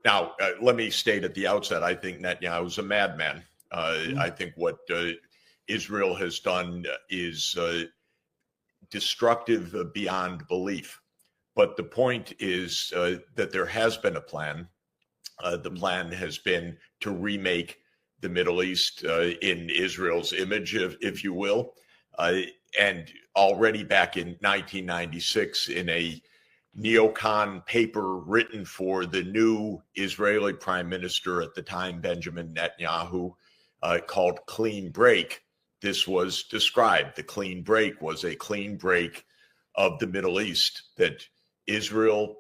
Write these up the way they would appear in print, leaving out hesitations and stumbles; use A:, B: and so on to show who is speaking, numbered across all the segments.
A: Now, let me state at the outset, I think Netanyahu is a madman. I think what Israel has done is destructive beyond belief. But the point is that there has been a plan. The plan has been to remake the Middle East in Israel's image, if you will. And already back in 1996, in a neocon paper written for the new Israeli prime minister at the time, Benjamin Netanyahu, called Clean Break, this was described. The clean break was a clean break of the Middle East, that Israel,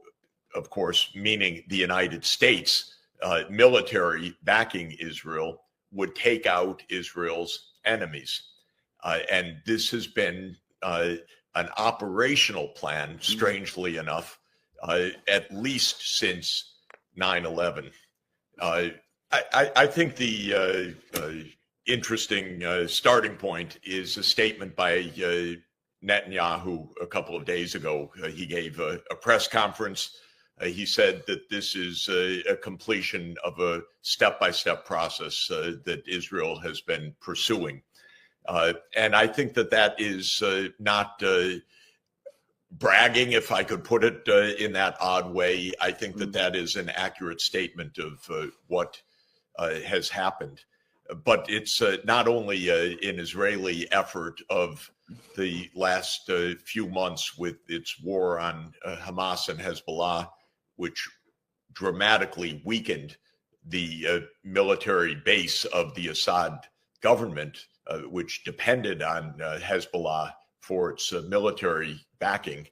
A: of course, meaning the United States, military backing Israel, would take out Israel's enemies. And this has been an operational plan, strangely enough, at least since 9/11. I think the interesting starting point is a statement by Netanyahu a couple of days ago. He gave a press conference. He said that this is a completion of a step-by-step process that Israel has been pursuing. And I think that that is not bragging, if I could put it in that odd way. I think that that is an accurate statement of what has happened. But it's not only an Israeli effort of the last few months with its war on Hamas and Hezbollah, which dramatically weakened the military base of the Assad government, which depended on Hezbollah for its military backing.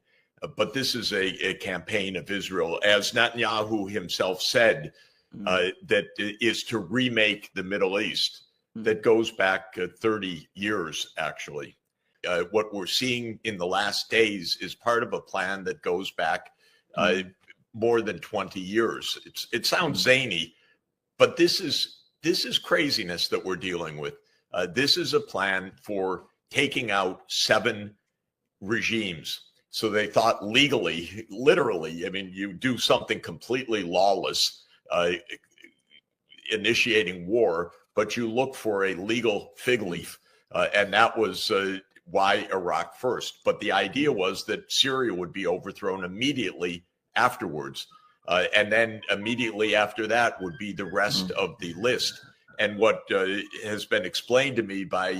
A: But this is a campaign of Israel, as Netanyahu himself said, that is to remake the Middle East, that goes back 30 years, actually. What we're seeing in the last days is part of a plan that goes back more than 20 years. It sounds zany, but this is craziness that we're dealing with. This is a plan for taking out 7 regimes. So they thought legally, literally, I mean, you do something completely lawless, initiating war, but you look for a legal fig leaf. And that was why Iraq first. But the idea was that Syria would be overthrown immediately afterwards. And then immediately after that would be the rest of the list. And what has been explained to me by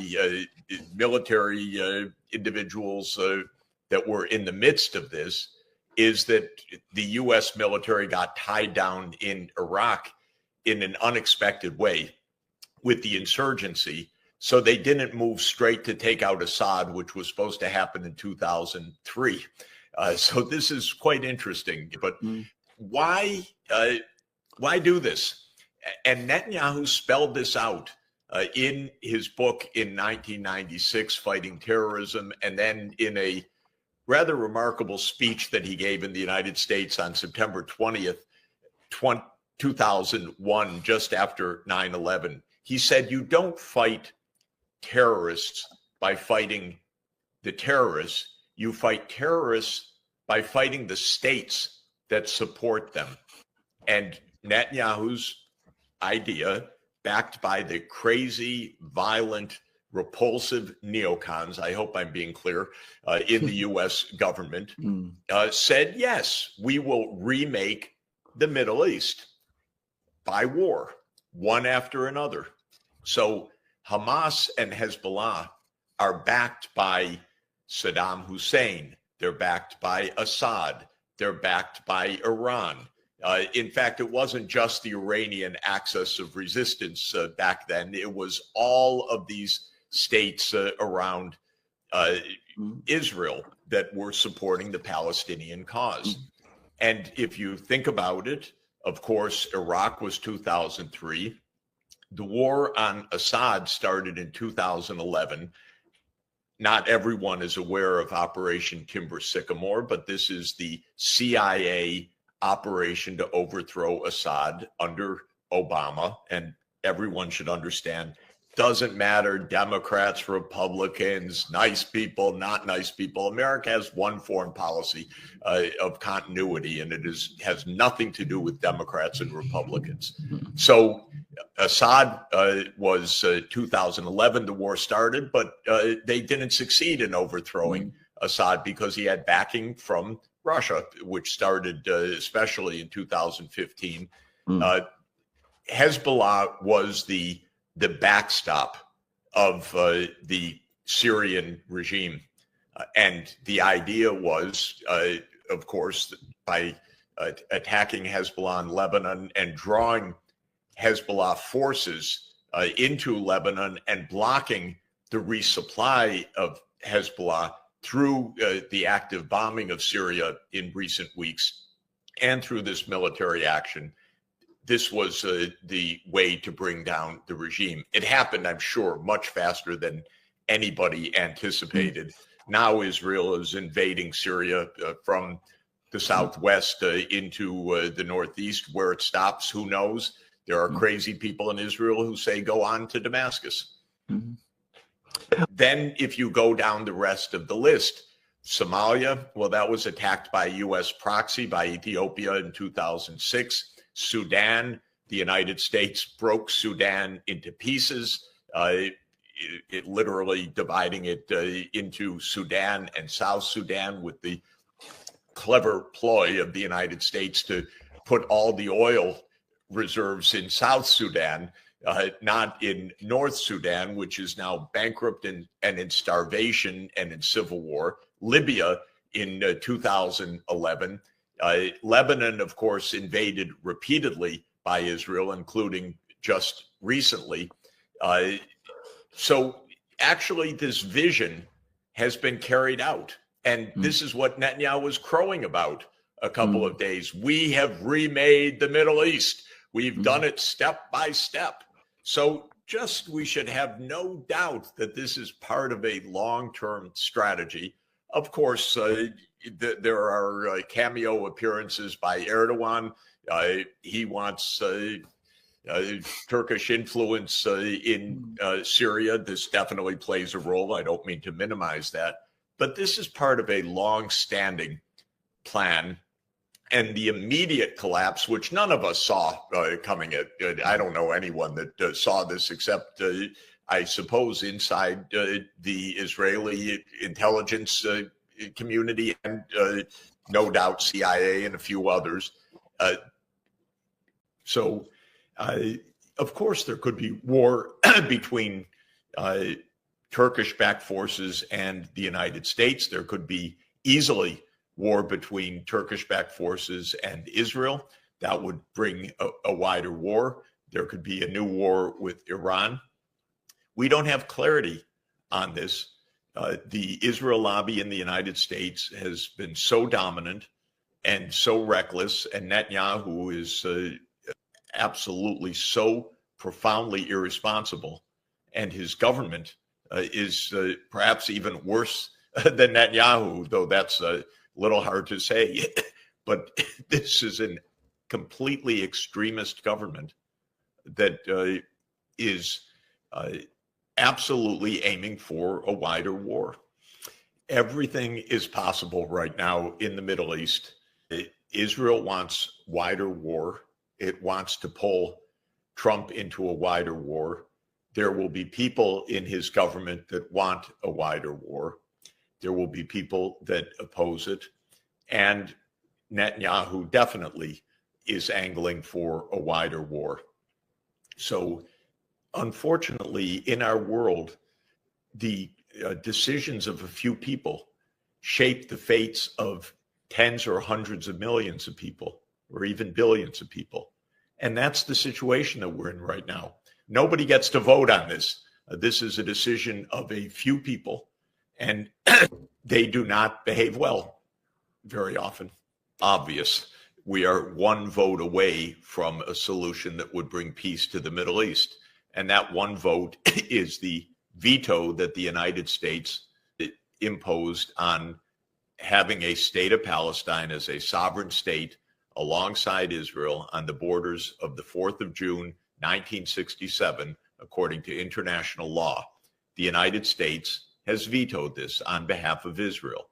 A: military individuals that were in the midst of this is that the U.S. military got tied down in Iraq in an unexpected way with the insurgency. So they didn't move straight to take out Assad, which was supposed to happen in 2003. So this is quite interesting. But why do this? And Netanyahu spelled this out in his book in 1996, Fighting Terrorism, and then in a rather remarkable speech that he gave in the United States on September 20th, 2001, just after 9/11. He said, you don't fight terrorists by fighting the terrorists. You fight terrorists by fighting the states that support them. And Netanyahu's idea, backed by the crazy, violent, repulsive neocons, I hope I'm being clear, in the U.S. government, said, yes, we will remake the Middle East by war, one after another. So Hamas and Hezbollah are backed by Saddam Hussein. They're backed by Assad. They're backed by Iran. In fact, it wasn't just the Iranian axis of resistance back then. It was all of these states around Israel that were supporting the Palestinian cause. And if you think about it, of course, Iraq was 2003. The war on Assad started in 2011. Not everyone is aware of Operation Timber Sycamore, but this is the CIA operation to overthrow Assad under Obama. And everyone should understand doesn't matter, Democrats, Republicans, nice people, not nice people. America has one foreign policy of continuity, and it has nothing to do with Democrats and Republicans. So Assad was 2011, the war started, but they didn't succeed in overthrowing Assad because he had backing from Russia, which started especially in 2015. Hezbollah was the backstop of the Syrian regime. And the idea was, of course, by attacking Hezbollah in Lebanon and drawing Hezbollah forces into Lebanon and blocking the resupply of Hezbollah through the active bombing of Syria in recent weeks and through this military action. This was the way to bring down the regime. It happened, I'm sure, much faster than anybody anticipated. Now Israel is invading Syria from the southwest into the northeast. Where it stops, who knows? There are crazy people in Israel who say go on to Damascus. Then if you go down the rest of the list, Somalia, well, that was attacked by U.S. proxy by Ethiopia in 2006. Sudan, the United States broke Sudan into pieces, it literally dividing it into Sudan and South Sudan with the clever ploy of the United States to put all the oil reserves in South Sudan, not in North Sudan, which is now bankrupt and in starvation and in civil war. Libya in 2011. Lebanon, of course, invaded repeatedly by Israel, including just recently. So actually, this vision has been carried out. And this is what Netanyahu was crowing about a couple of days. We have remade the Middle East. We've done it step by step. So we should have no doubt that this is part of a long-term strategy. Of course, there are cameo appearances by Erdogan. He wants Turkish influence in Syria. This definitely plays a role. I don't mean to minimize that. But this is part of a long-standing plan. And the immediate collapse, which none of us saw coming, I don't know anyone that saw this except, I suppose, inside the Israeli intelligence community and no doubt CIA and a few others. So, of course, there could be war between Turkish-backed forces and the United States. There could be easily war between Turkish-backed forces and Israel. That would bring a wider war. There could be a new war with Iran. We don't have clarity on this. The Israel lobby in the United States has been so dominant and so reckless, and Netanyahu is absolutely so profoundly irresponsible, and his government is perhaps even worse than Netanyahu, though that's a little hard to say. But this is a completely extremist government that is absolutely aiming for a wider war. Everything is possible right now in the Middle East. Israel wants wider war. It wants to pull Trump into a wider war. There will be people in his government that want a wider war. There will be people that oppose it. And Netanyahu definitely is angling for a wider war. So, unfortunately, in our world, the decisions of a few people shape the fates of tens or hundreds of millions of people, or even billions of people. And that's the situation that we're in right now. Nobody gets to vote on this. This is a decision of a few people, and they do not behave well very often. Obvious. We are one vote away from a solution that would bring peace to the Middle East. And that one vote is the veto that the United States imposed on having a state of Palestine as a sovereign state alongside Israel on the borders of the 4th of June, 1967, according to international law. The United States has vetoed this on behalf of Israel.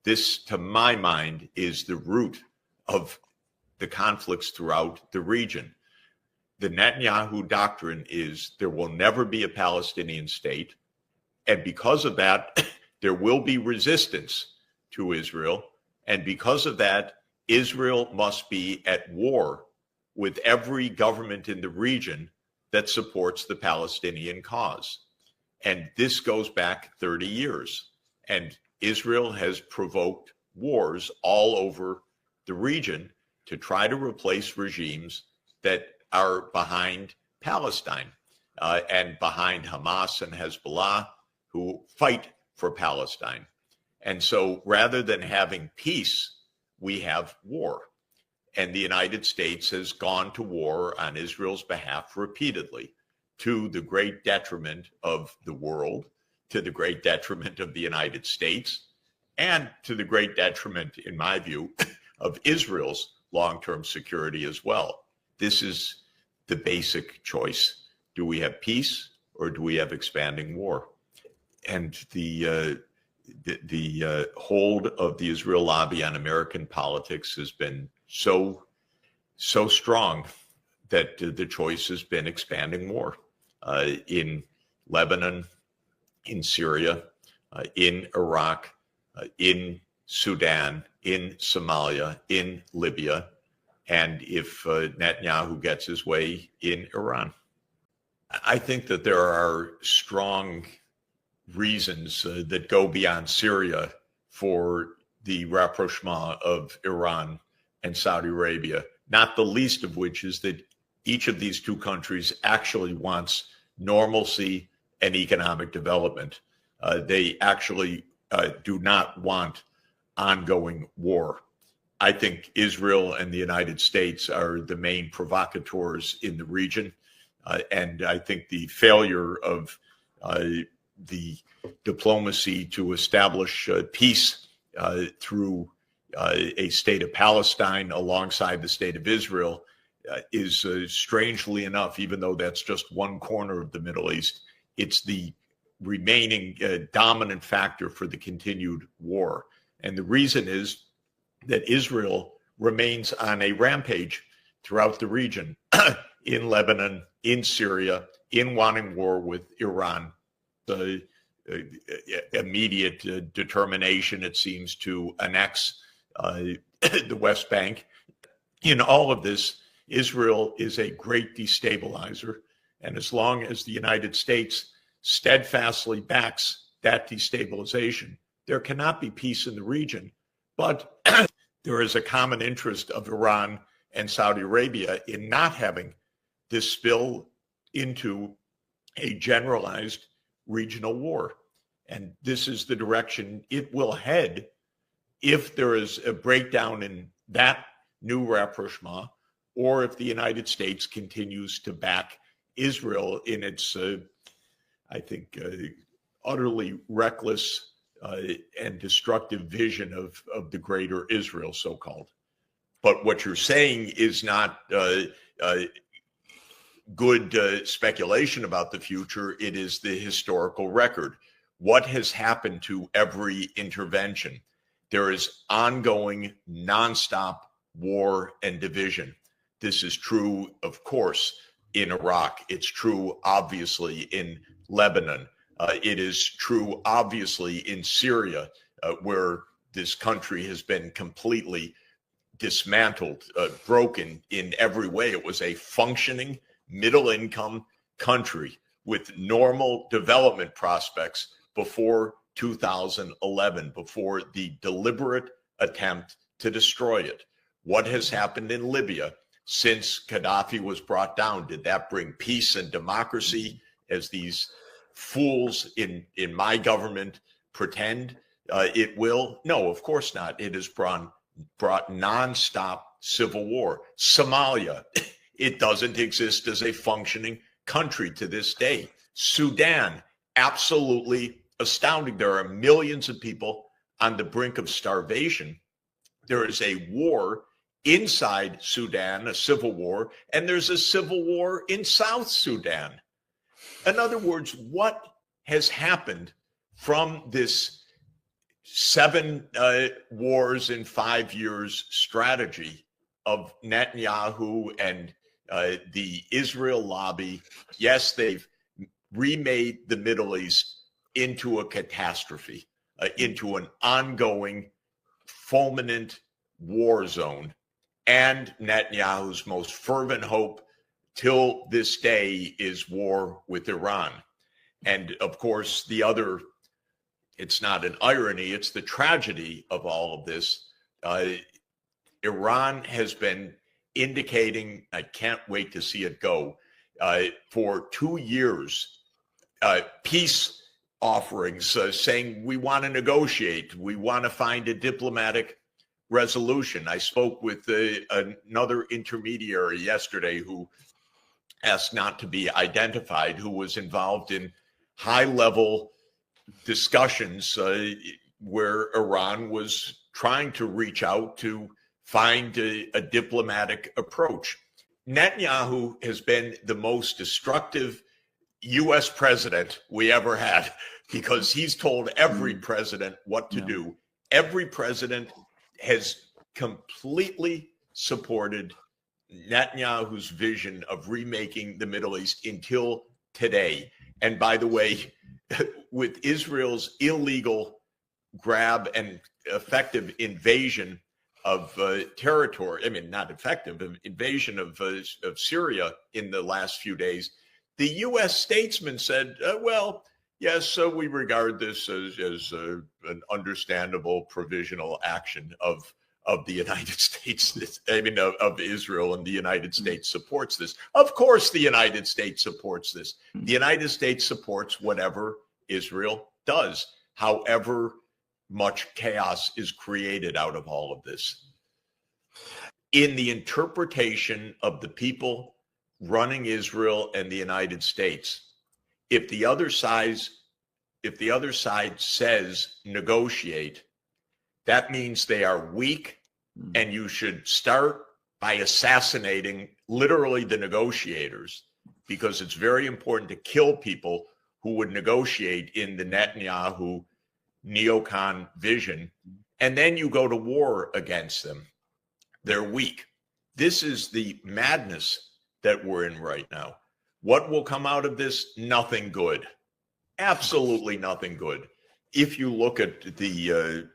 A: This, to my mind, is the root of the conflicts throughout the region. The Netanyahu doctrine is there will never be a Palestinian state. And because of that, there will be resistance to Israel. And because of that, Israel must be at war with every government in the region that supports the Palestinian cause. And this goes back 30 years. And Israel has provoked wars all over the region to try to replace regimes that are behind Palestine and behind Hamas and Hezbollah, who fight for Palestine. And so rather than having peace, we have war. And the United States has gone to war on Israel's behalf repeatedly, to the great detriment of the world, to the great detriment of the United States, and to the great detriment, in my view, of Israel's long-term security as well. This is the basic choice. Do we have peace or do we have expanding war? And the hold of the Israel lobby on American politics has been so strong that the choice has been expanding war in Lebanon, in Syria, in Iraq, in Sudan, in Somalia, in Libya, and if Netanyahu gets his way, in Iran. I think that there are strong reasons that go beyond Syria for the rapprochement of Iran and Saudi Arabia, not the least of which is that each of these two countries actually wants normalcy and economic development. They actually do not want ongoing war. I think Israel and the United States are the main provocateurs in the region. And I think the failure of the diplomacy to establish peace through a state of Palestine alongside the state of Israel is strangely enough, even though that's just one corner of the Middle East, it's the remaining dominant factor for the continued war. And the reason is that Israel remains on a rampage throughout the region, in Lebanon, in Syria, in wanting war with Iran. The immediate determination, it seems, to annex the West Bank. In all of this, Israel is a great destabilizer. And as long as the United States steadfastly backs that destabilization, there cannot be peace in the region. But there is a common interest of Iran and Saudi Arabia in not having this spill into a generalized regional war. And this is the direction it will head if there is a breakdown in that new rapprochement, or if the United States continues to back Israel in its, I think, utterly reckless and destructive vision of the greater Israel, so-called. But what you're saying is not good speculation about the future. It is the historical record. What has happened to every intervention? There is ongoing, nonstop war and division. This is true, of course, in Iraq. It's true, obviously, in Lebanon. It is true, obviously, in Syria, where this country has been completely dismantled, broken in every way. It was a functioning middle-income country with normal development prospects before 2011, before the deliberate attempt to destroy it. What has happened in Libya since Gaddafi was brought down? Did that bring peace and democracy, as these fools in my government pretend it will? No, of course not. It has brought nonstop civil war. Somalia, it doesn't exist as a functioning country to this day. Sudan, absolutely astounding. There are millions of people on the brink of starvation. There is a war inside Sudan, a civil war, and there's a civil war in South Sudan. In other words, what has happened from this 7 wars in 5 years strategy of Netanyahu and the Israel lobby? Yes, they've remade the Middle East into a catastrophe, into an ongoing, fulminant war zone. And Netanyahu's most fervent hope till this day is war with Iran. And of course, it's not an irony, it's the tragedy of all of this. Iran has been indicating, I can't wait to see it go, for 2 years, peace offerings, saying we want to negotiate, we want to find a diplomatic resolution. I spoke with another intermediary yesterday who asked not to be identified, who was involved in high-level discussions where Iran was trying to reach out to find a diplomatic approach. Netanyahu has been the most destructive U.S. president we ever had, because he's told every president what to do. Every president has completely supported Netanyahu's vision of remaking the Middle East until today. And by the way, with Israel's illegal grab and effective invasion of territory, I mean, not effective, invasion of Syria in the last few days, the U.S. statesman said, well, yes, we regard this as an understandable provisional action of the United States. I mean, of Israel, and the United States supports this. Of course, the United States supports this. The United States supports whatever Israel does, however much chaos is created out of all of this. In the interpretation of the people running Israel and the United States, if the other side says negotiate, that means they are weak, and you should start by assassinating literally the negotiators, because it's very important to kill people who would negotiate in the Netanyahu neocon vision, and then you go to war against them. They're weak. This is the madness that we're in right now. What will come out of this? Nothing good. Absolutely nothing good. If you look at the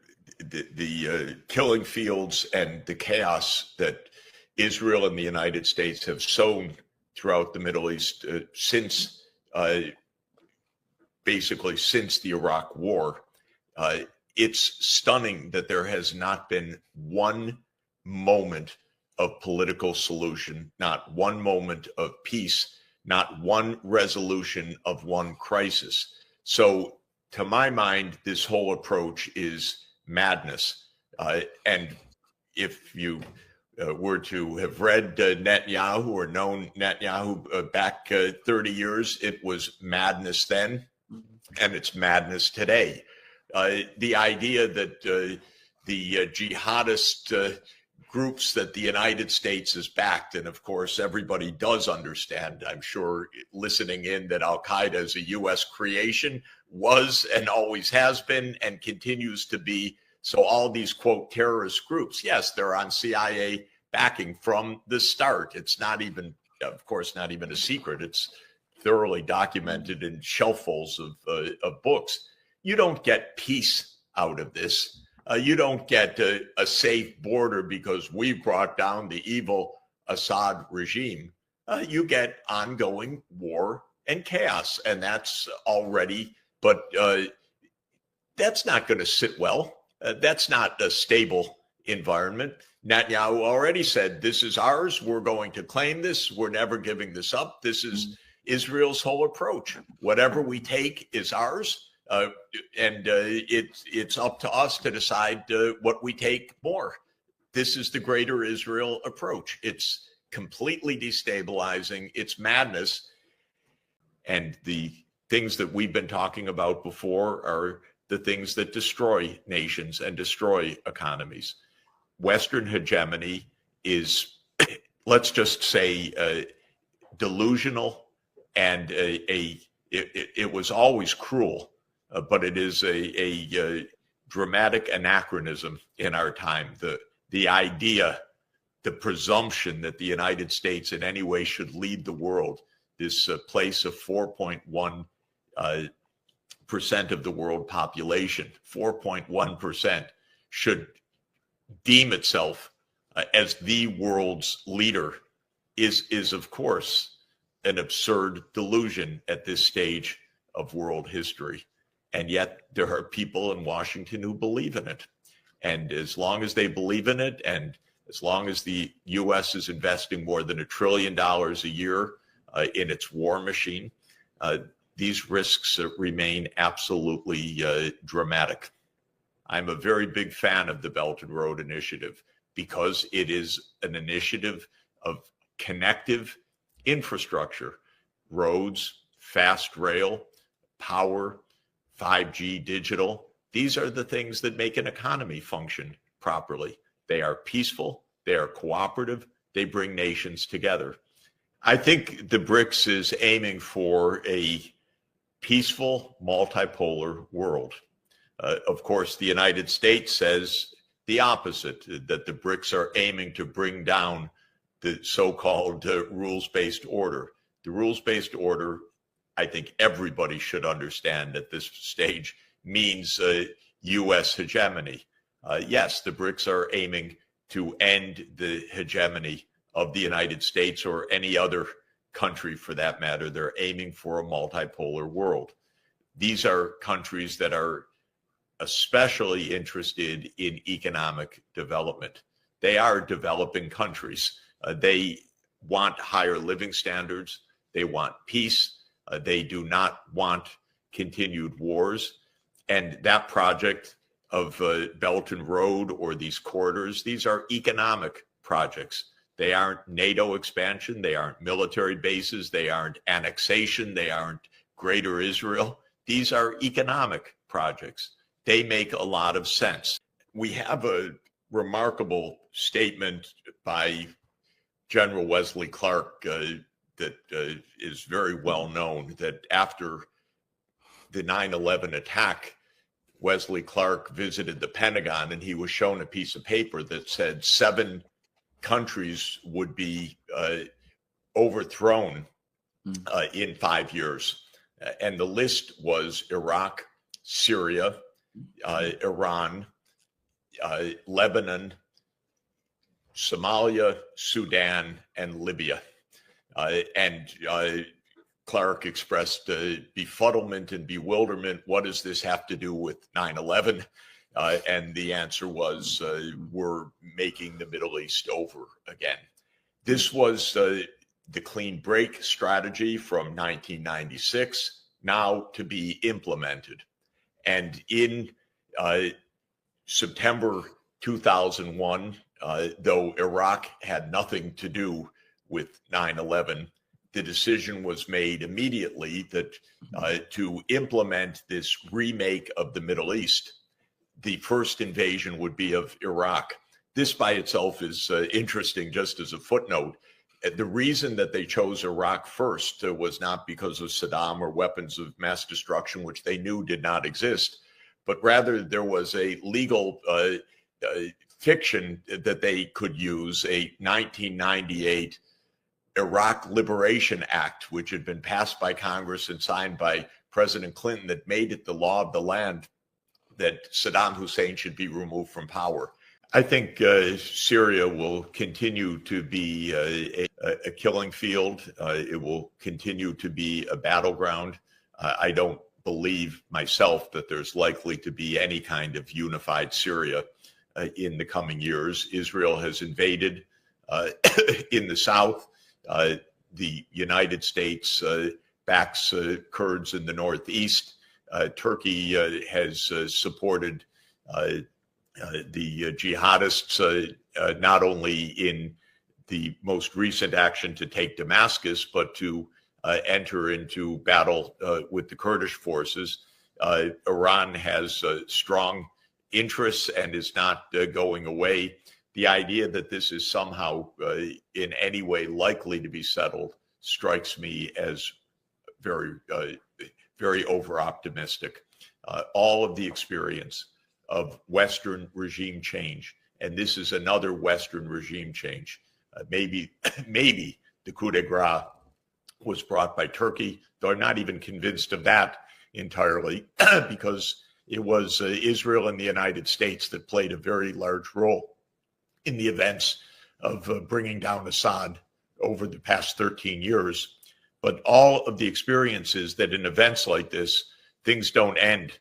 A: killing fields and the chaos that Israel and the United States have sown throughout the Middle East basically since the Iraq War, it's stunning that there has not been one moment of political solution, not one moment of peace, not one resolution of one crisis. So to my mind, this whole approach is madness. And if you were to have read Netanyahu or known Netanyahu back 30 years, it was madness then, and it's madness today. The idea that the jihadist groups that the United States has backed, and of course everybody does understand, I'm sure, listening in, that Al-Qaeda is a U.S. creation, was and always has been and continues to be. So all these, quote, terrorist groups, yes, they're on CIA backing from the start. It's not even, of course, not even a secret. It's thoroughly documented in shelffuls of books. You don't get peace out of this. You don't get a safe border because we brought down the evil Assad regime. You get ongoing war and chaos, and that's already, but that's not going to sit well. That's not a stable environment. Netanyahu already said, this is ours. We're going to claim this. We're never giving this up. This is Israel's whole approach. Whatever we take is ours. And it's up to us to decide what we take more. This is the greater Israel approach. It's completely destabilizing. It's madness. And the things that we've been talking about before are the things that destroy nations and destroy economies. Western hegemony is, let's just say, delusional and a it was always cruel, but it is a dramatic anachronism in our time. The idea, the presumption that the United States in any way should lead the world, this place of 4.1% of the world population, 4.1% should deem itself as the world's leader is of course an absurd delusion at this stage of world history. And yet there are people in Washington who believe in it. And as long as they believe in it, and as long as the U.S. is investing more than $1 trillion a year in its war machine, these risks remain absolutely dramatic. I'm a very big fan of the Belt and Road Initiative because it is an initiative of connective infrastructure, roads, fast rail, power, 5G digital. These are the things that make an economy function properly. They are peaceful, they are cooperative, they bring nations together. I think the BRICS is aiming for a peaceful, multipolar world. Of course, the United States says the opposite, that the BRICS are aiming to bring down the so-called rules-based order. The rules-based order, I think everybody should understand at this stage, means U.S. hegemony. Yes, the BRICS are aiming to end the hegemony of the United States or any other country for that matter. They're aiming for a multipolar world. These are countries that are especially interested in economic development. They are developing countries. They want higher living standards. They want peace. They do not want continued wars. And that project of Belt and Road or these corridors, these are economic projects. They aren't NATO expansion. They aren't military bases. They aren't annexation. They aren't Greater Israel. These are economic projects. They make a lot of sense. We have a remarkable statement by General Wesley Clark that is very well known, that after the 9/11 attack, Wesley Clark visited the Pentagon and he was shown a piece of paper that said 7 countries would be overthrown in 5 years. And the list was Iraq, Syria, Iran, Lebanon, Somalia, Sudan, and Libya. And Clark expressed befuddlement and bewilderment. What does this have to do with 9/11? And the answer was, we're making the Middle East over again. This was the clean break strategy from 1996, now to be implemented. And in September 2001, though Iraq had nothing to do with 9/11, the decision was made immediately that to implement this remake of the Middle East, the first invasion would be of Iraq. This by itself is interesting, just as a footnote. The reason that they chose Iraq first was not because of Saddam or weapons of mass destruction, which they knew did not exist, but rather there was a legal fiction that they could use, a 1998 Iraq Liberation Act, which had been passed by Congress and signed by President Clinton, that made it the law of the land that Saddam Hussein should be removed from power. I think Syria will continue to be a killing field. It will continue to be a battleground. I don't believe myself that there's likely to be any kind of unified Syria in the coming years. Israel has invaded in the south. The United States backs Kurds in the northeast. Turkey has supported the jihadists, not only in the most recent action to take Damascus, but to enter into battle with the Kurdish forces. Iran has strong interests and is not going away. The idea that this is somehow in any way likely to be settled strikes me as very over optimistic. All of the experience of Western regime change, and this is another Western regime change. Maybe the coup de grace was brought by Turkey, though I'm not even convinced of that entirely, because it was Israel and the United States that played a very large role in the events of bringing down Assad over the past 13 years. But all of the experiences that in events like this, things don't end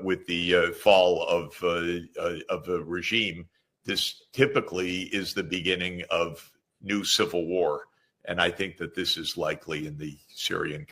A: with the fall of a regime. This typically is the beginning of new civil war. And I think that this is likely in the Syrian conflict.